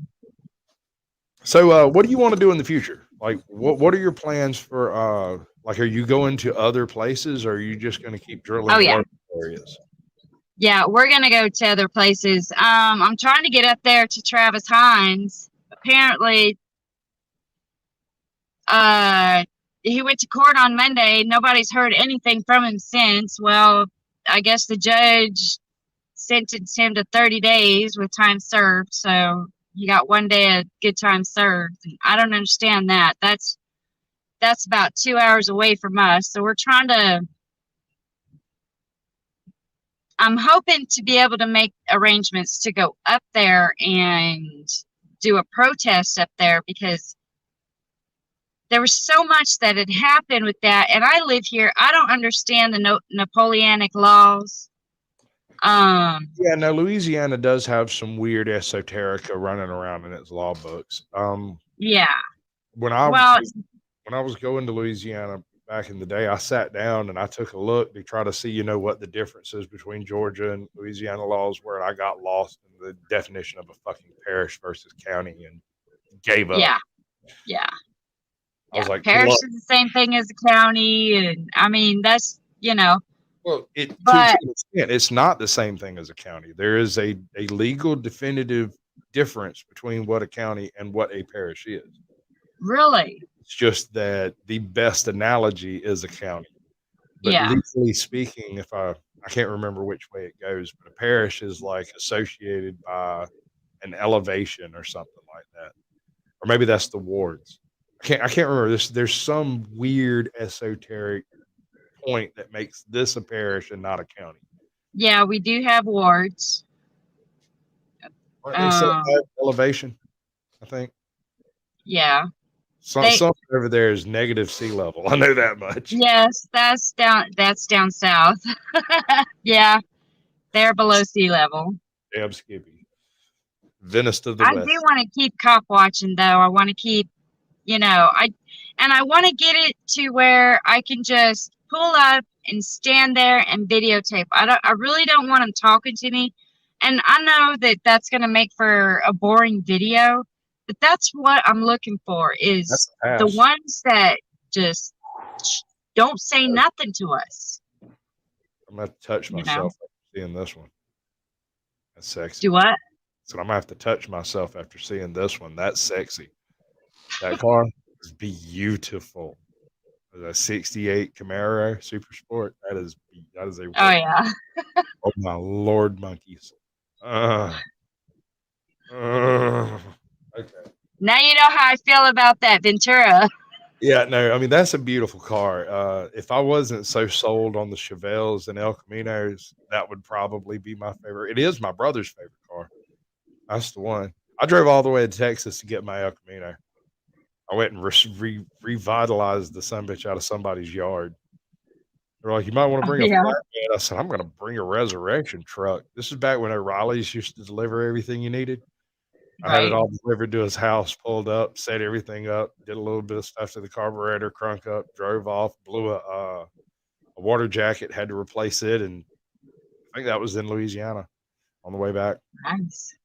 So what do you want to do in the future? Like what are your plans for like, are you going to other places, or are you just going to keep drilling local areas? Yeah, we're gonna go to other places. I'm trying to get up there to Travis Hines. Apparently, he went to court on Monday. Nobody's heard anything from him since. Well, I guess the judge sentenced him to 30 days with time served. So he got 1 day of good time served. And I don't understand that. That's about 2 hours away from us. So we're trying to. I'm hoping to be able to make arrangements to go up there and do a protest up there, because there was so much that had happened with that. And I live here. I don't understand the Napoleonic laws. Yeah, no, Louisiana does have some weird esoterica running around in its law books. Yeah. When I was going to Louisiana back in the day, I sat down and I took a look to try to see, what the difference is between Georgia and Louisiana laws, where I got lost in the definition of a fucking parish versus county and gave up. Yeah. I was like, parish is the same thing as a county. And I mean, that's, Well, to an extent, it's not the same thing as a county. There is a legal definitive difference between what a county and what a parish is. Really? It's just that the best analogy is a county. But legally speaking, if I can't remember which way it goes, but a parish is like associated by an elevation or something like that. Or maybe that's the wards. I can't remember. There's some weird esoteric point that makes this a parish and not a county. Yeah, we do have wards. Aren't they set by elevation, I think? Yeah. Something over there is negative sea level. I know that much. Yes, that's down south. Yeah, they're below sea level. Damn Skippy. Venice to the I west. do want to keep cop watching, though. I want to keep, I want to get it to where I can just pull up and stand there and videotape. I really don't want them talking to me, and I know that that's going to make for a boring video. But that's what I'm looking for, is the ones that just don't say nothing to us. I'm going to touch myself after seeing this one. That's sexy. Do what? So I'm going to have to touch myself after seeing this one. That's sexy. That car is beautiful. A 68 Camaro Super Sport. That is a. Oh, yeah. Oh, my Lord, monkeys. Okay. Now you know how I feel about that Ventura. Yeah, no, I mean, that's a beautiful car. If I wasn't so sold on the Chevelles and El Caminos, that would probably be my favorite. It is my brother's favorite car. That's the one. I drove all the way to Texas to get my El Camino. I went and revitalized the sumbitch out of somebody's yard. They're like, you might want to Oh, bring a yeah. flatbed. I said, I'm going to bring a resurrection truck. This is back when O'Reilly's used to deliver everything you needed. I had it Right. all delivered to his house, pulled up, set everything up, did a little bit of stuff to the carburetor, crunk up, drove off, blew a water jacket, had to replace it, and I think that was in Louisiana on the way back. Nice.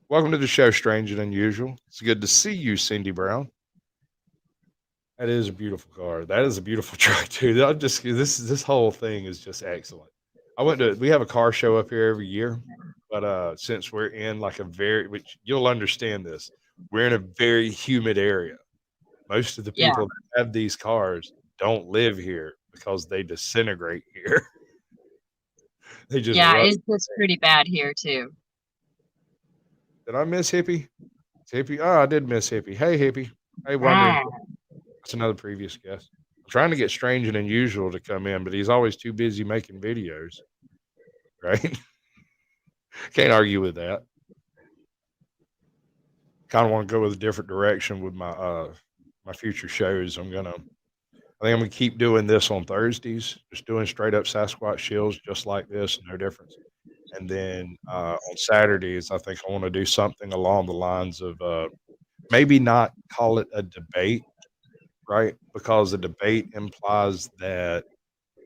Welcome to the show, Strange and Unusual. It's good to see you, Cindy Brown. That is a beautiful car. That is a beautiful truck too. I just this whole thing is just excellent. We have a car show up here every year, but since we're in like which you'll understand this, we're in a very humid area. Most of the Yeah. people that have these cars don't live here because they disintegrate here. They just Yeah, rust. it's pretty bad here too. Did I miss Hippie? It's Hippie. Oh, I did miss Hippie. Hey Hippie. Hey Wondering. Ah, That's another previous guest. I'm trying to get Strange and Unusual to come in, but he's always too busy making videos. Right? Can't argue with that. Kind of want to go with a different direction with my future shows. I think I'm gonna keep doing this on Thursdays, just doing straight up Sasquatch Shills, just like this, no difference. And then on Saturdays, I think I want to do something along the lines of maybe not call it a debate, right? Because a debate implies that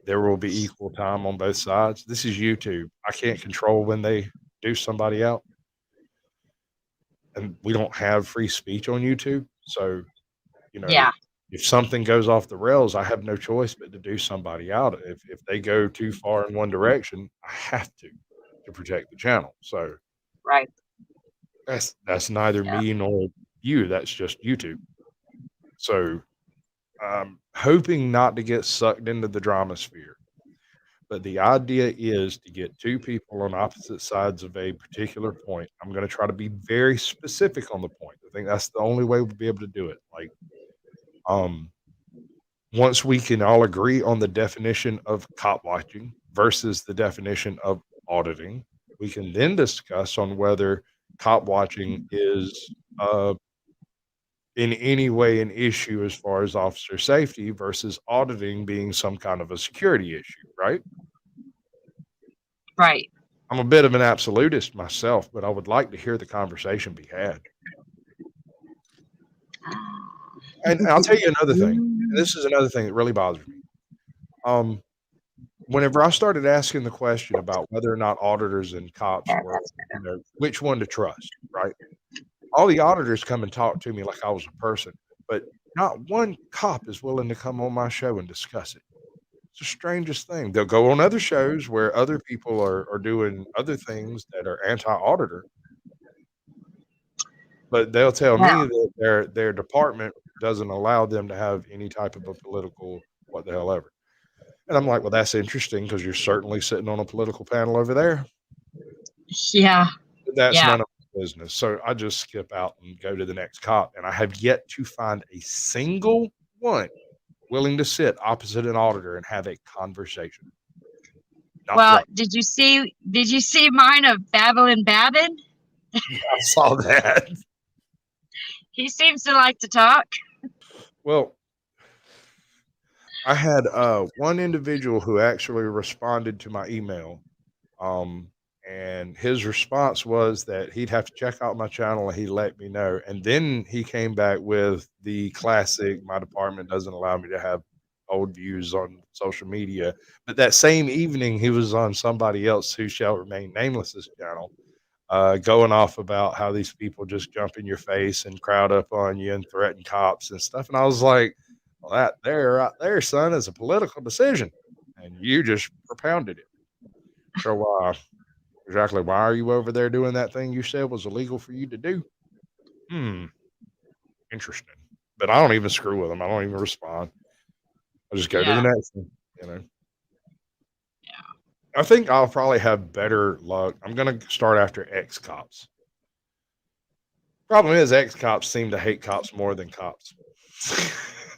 there will be equal time on both sides. This is YouTube. I can't control when they do somebody out, and we don't have free speech on YouTube. So, you know, yeah. if something goes off the rails, I have no choice but to do somebody out. If they go too far in one direction, I have to protect the channel. So Right. that's neither Yeah. me nor you. That's just YouTube. So I'm hoping not to get sucked into the drama sphere. But the idea is to get two people on opposite sides of a particular point. I'm going to try to be very specific on the point. I think that's the only way we'll be able to do it. Like, um, once we can all agree on the definition of cop watching versus the definition of auditing, we can then discuss on whether cop watching is in any way an issue as far as officer safety versus auditing being some kind of a security issue, right? Right. I'm a bit of an absolutist myself, but I would like to hear the conversation be had. And I'll tell you another thing. And this is another thing that really bothers me. Whenever I started asking the question about whether or not auditors and cops were, which one to trust, right? All the auditors come and talk to me like I was a person, but not one cop is willing to come on my show and discuss it. It's the strangest thing. They'll go on other shows where other people are doing other things that are anti-auditor, but they'll tell Yeah. me that their department doesn't allow them to have any type of a political what the hell ever. And I'm like, well, that's interesting because you're certainly sitting on a political panel over there. Yeah. But that's Yeah. none of my business. So I just skip out and go to the next cop. And I have yet to find a single one willing to sit opposite an auditor and have a conversation. Not Well, one. did you see mine of Babylon Babin? I saw that. He seems to like to talk. Well, I had one individual who actually responded to my email. And his response was that he'd have to check out my channel and he'd let me know. And then he came back with the classic, my department doesn't allow me to have old views on social media. But that same evening, he was on somebody else who shall remain nameless's channel, going off about how these people just jump in your face and crowd up on you and threaten cops and stuff. And I was like, well, that there, right there, son, is a political decision. And you just propounded it. So, exactly. Why are you over there doing that thing you said was illegal for you to do? Interesting. But I don't even screw with them. I don't even respond. I just go to the Yeah. next one, you know. I think I'll probably have better luck. I'm going to start after ex cops. Problem is, ex cops seem to hate cops more than cops,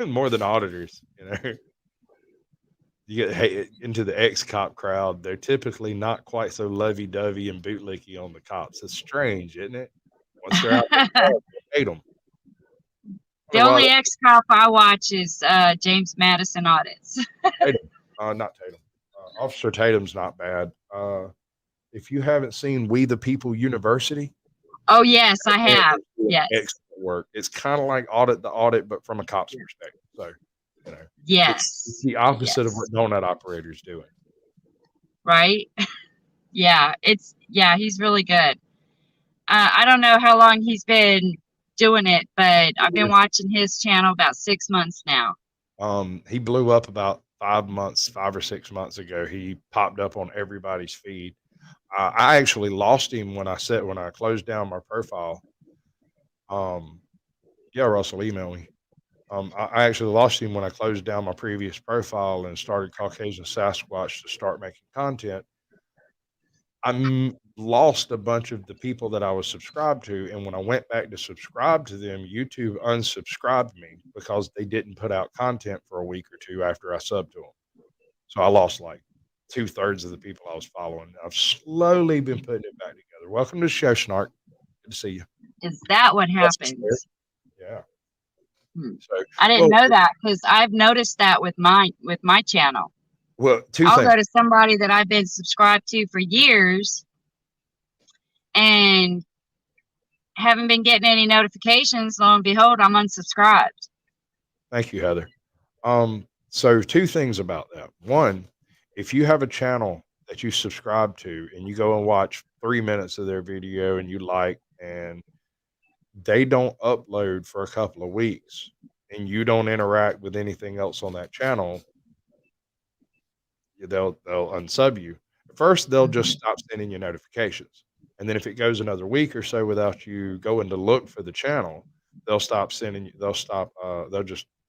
more than auditors, you know. you get into the ex-cop crowd. They're typically not quite so lovey-dovey and bootlicky on the cops. It's strange, isn't it? Once they're out there, you hate them. The only ex-cop I watch is James Madison audits. Tatum. Not Tatum. Officer Tatum's not bad. If you haven't seen We the People University, Oh yes, I have. Yes. excellent work. It's kind of like Audit the Audit, but from a cop's perspective. So, you know, Yes. it's the opposite of what donut operators doing. Right? Yeah, he's really good. I don't know how long he's been doing it, but I've been watching his channel about 6 months now. He blew up about 5 or 6 months ago. He popped up on everybody's feed. I actually lost him when I closed down my profile. Yeah, Russell, email me. I actually lost him when I closed down my previous profile and started Caucasian Sasquatch to start making content. I lost a bunch of the people that I was subscribed to, and when I went back to subscribe to them, YouTube unsubscribed me because they didn't put out content for a week or two after I subbed to them. So I lost like 2/3 of the people I was following. I've slowly been putting it back together. Welcome to the show, Snark. Good to see you. Is that what happens? Yeah. So, I didn't know that because I've noticed that with my channel. Well, I'll go to somebody that I've been subscribed to for years and haven't been getting any notifications. Lo and behold, I'm unsubscribed. Thank you, Heather. So 2 things about that. One, if you have a channel that you subscribe to and you go and watch 3 minutes of their video and you like, and they don't upload for a couple of weeks and you don't interact with anything else on that channel, they'll unsub you. First, they'll just stop sending you notifications. And then if it goes another week or so without you going to look for the channel, they'll just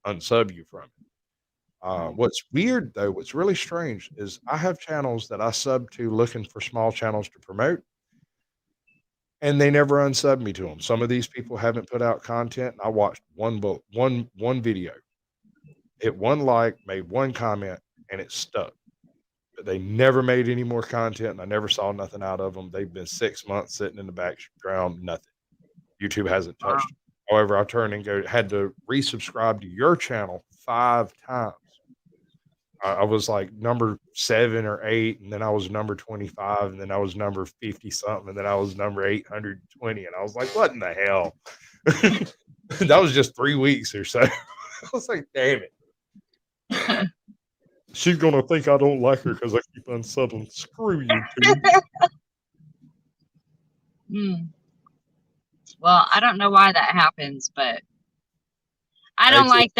unsub you from it. What's weird though, what's really strange is I have channels that I sub to looking for small channels to promote, and they never unsub me to them. Some of these people haven't put out content. And I watched one video, hit one like, made one comment, and it stuck. But they never made any more content, and I never saw nothing out of them. They've been 6 months sitting in the background, nothing. YouTube hasn't touched them. However, I had to resubscribe to your channel 5 times. I was like number 7 or 8, and then I was number 25, and then I was number 50 something, and then I was number 820, and I was like, what in the hell? That was just 3 weeks or so. I was like, damn it. She's gonna think I don't like her because I keep unsubbing. Screw you, too. Well, I don't know why that happens, but I don't like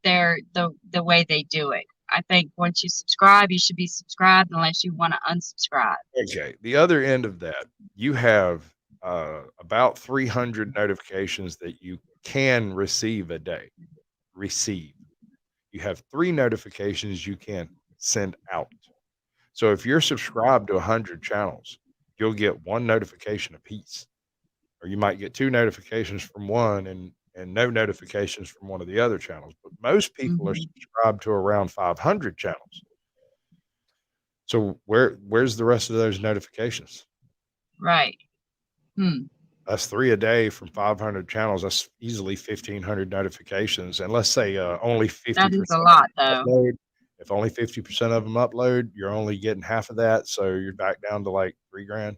the way they do it. I think once you subscribe, you should be subscribed unless you want to unsubscribe. Okay. The other end of that, you have about 300 notifications that you can receive a day. You have 3 notifications you can send out. So if you're subscribed to 100 channels, you'll get 1 notification a piece, or you might get 2 notifications from one and no notifications from one of the other channels. But most people are subscribed to around 500 channels. So where's the rest of those notifications? Right. That's 3 a day from 500 channels. That's easily 1,500 notifications. And let's say only 50%. That is a lot, though. Upload. If only 50% of them upload, you're only getting half of that. So you're back down to like $3,000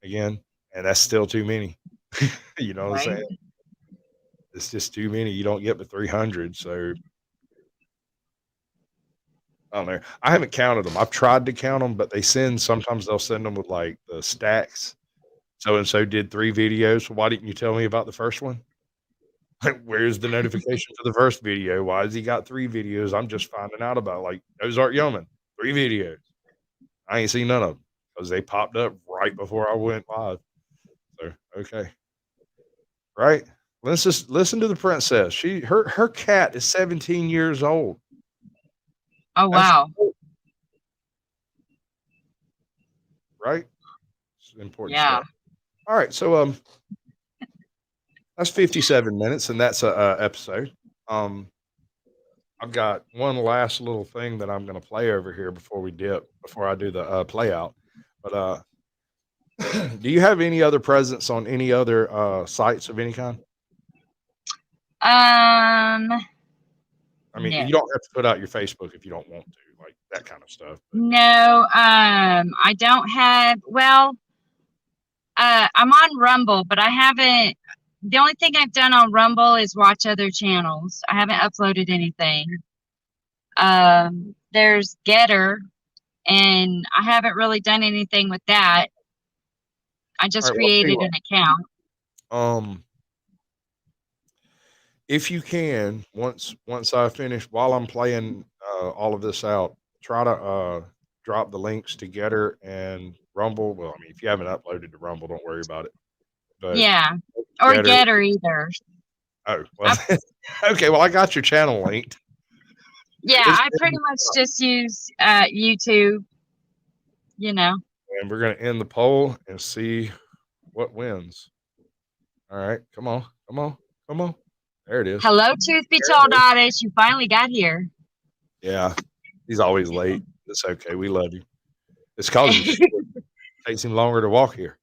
again. And that's still too many. You know what I'm saying? It's just too many. You don't get but 300. So I don't know. I haven't counted them. I've tried to count them, but sometimes they'll send them with like the stacks. So-and-so did 3 videos. Why didn't you tell me about the first one? Like, where's the notification for the first video? Why has he got 3 videos? I'm just finding out about, like, Ozark Yeoman, 3 videos. I ain't seen none of them because they popped up right before I went live. So, okay. Right? Let's just listen to the princess. Her cat is 17 years old. Oh, wow. Right? It's important Yeah. stuff. All right, so that's 57 minutes, and that's a episode. I've got one last little thing that I'm going to play over here before we dip, before I do the play out. But do you have any other presence on any other sites of any kind? I mean, No. you don't have to put out your Facebook if you don't want to, like that kind of stuff. But. No, I don't have, well, I'm on Rumble, but I haven't, the only thing I've done on Rumble is watch other channels. I haven't uploaded anything. There's Getter, and I haven't really done anything with that. I just All right, well, I'll tell you created an account. If you can, once I finish, while I'm playing all of this out, try to drop the links to Getter and Rumble. Well, I mean, if you haven't uploaded to Rumble, don't worry about it. But Yeah, or Getter either. Oh, well, okay. Well, I got your channel linked. Yeah, I pretty much just use YouTube, you know. And we're going to end the poll and see what wins. All right. Come on. Come on. Come on. There it is. Hello, truth be told, Oddish. You finally got here. Yeah. He's always late. It's okay. We love you. It's called it takes him longer to walk here.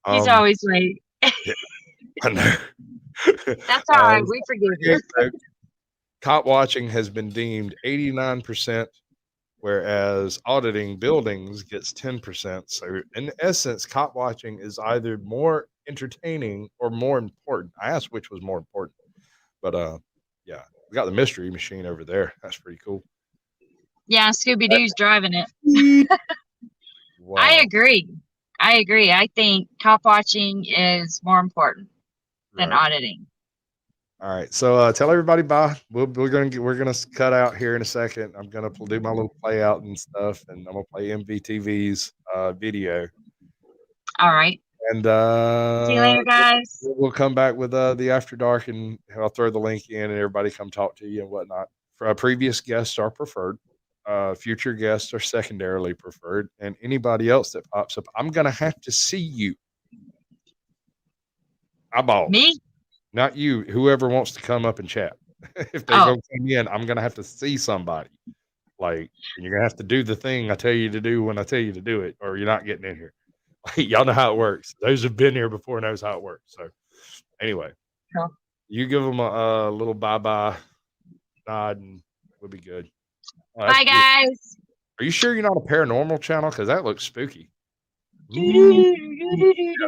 He's always late. Yeah, I know. That's all right. We forgive you. Cop watching has been deemed 89%, whereas auditing buildings gets 10%. So in essence, cop watching is either more entertaining or more important. I asked which was more important, but yeah, we got the mystery machine over there. That's pretty cool. Yeah, Scooby Doo's driving it. Wow. I agree. I think cop watching is more important than auditing. All right, so tell everybody bye. We're gonna cut out here in a second. I'm gonna do my little play out and stuff, and I'm gonna play MVTV's video. All right. And see you later, guys. We'll come back with the After Dark, and I'll throw the link in, and everybody come talk to you and whatnot. Previous guests are preferred. Future guests are secondarily preferred, and anybody else that pops up, I'm gonna have to see you. Eyeball. Me? Not you, whoever wants to come up and chat. If they don't come in, I'm going to have to see somebody. Like, you're going to have to do the thing I tell you to do when I tell you to do it, or you're not getting in here. Like, y'all know how it works. Those who've been here before knows how it works. So, anyway, you give them a little bye-bye nod, and we'll be good. Oh, bye, guys. Are you sure you're not a paranormal channel? Because that looks spooky. Yeah,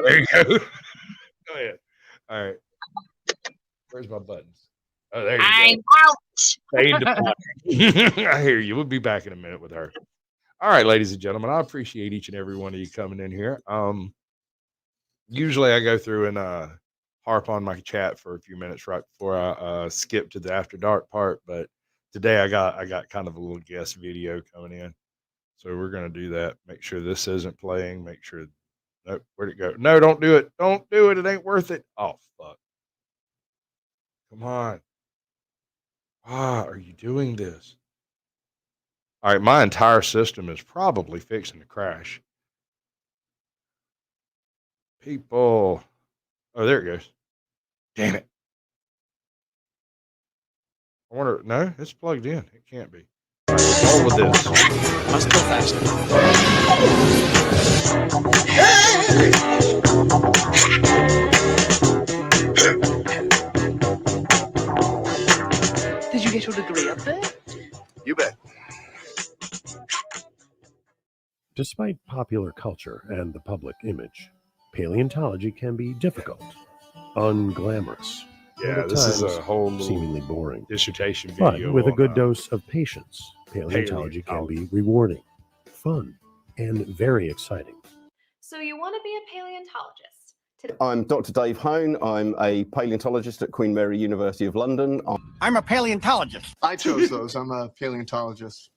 there you go. Go ahead. All right. Where's my buttons? Oh, there you I'm go. out. I hear you. We'll be back in a minute with her. All right, ladies and gentlemen, I appreciate each and every one of you coming in here. Usually I go through and harp on my chat for a few minutes right before I skip to the After Dark part, but today I got kind of a little guest video coming in. So we're going to do that. Make sure this isn't playing. Make sure. Nope, where'd it go? No, don't do it. Don't do it. It ain't worth it. Oh, fuck. Come on. Why are you doing this? All right, my entire system is probably fixing to crash. People. Oh, there it goes. Damn it. I wonder. No, it's plugged in. It can't be. All right, we'll roll with this. Must go faster. Did you get your degree up there? You bet. Despite popular culture and the public image, paleontology can be difficult, unglamorous. Yeah, this is a whole seemingly boring dissertation video. But with a good dose of patience, paleontology can be rewarding, fun, and very exciting. So you want to be a paleontologist? I'm Dr. Dave Hone. I'm a paleontologist at Queen Mary University of London. I'm a paleontologist. I chose those. I'm a paleontologist.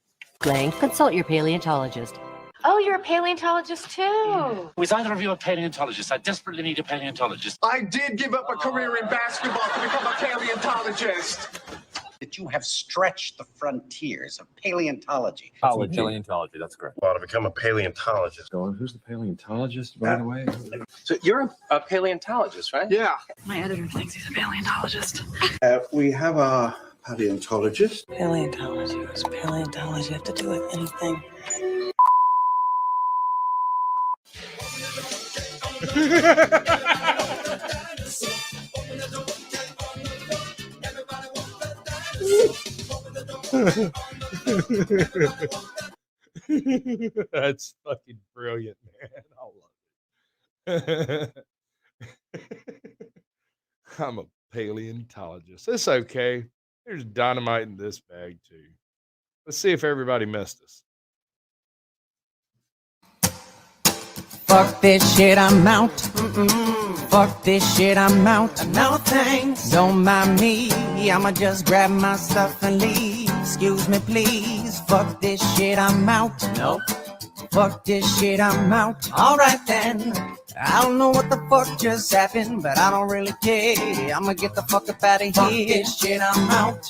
Lang, consult your paleontologist. Oh, you're a paleontologist too. Was either of you a paleontologist? I desperately need a paleontologist. I did give up a career in basketball to become a paleontologist. That you have stretched the frontiers of paleontology. Paleontology, that's correct. Well, to become a paleontologist. So who's the paleontologist, by the way? So you're a paleontologist, right? Yeah. My editor thinks he's a paleontologist. We have a Paleontologist? Paleontology. What does paleontology have to do with anything? That's fucking brilliant, man. I love it. I'm a paleontologist. It's okay. There's dynamite in this bag too. Let's see if everybody missed us. Fuck this shit, I'm out. Fuck this shit, I'm out. No thanks. Don't mind me. I'ma just grab my stuff and leave. Excuse me, please. Fuck this shit, I'm out. Nope. Fuck this shit, I'm out. Alright then. I don't know what the fuck just happened, but I don't really care. I'ma get the fuck up out of here. Fuck this shit, I'm out.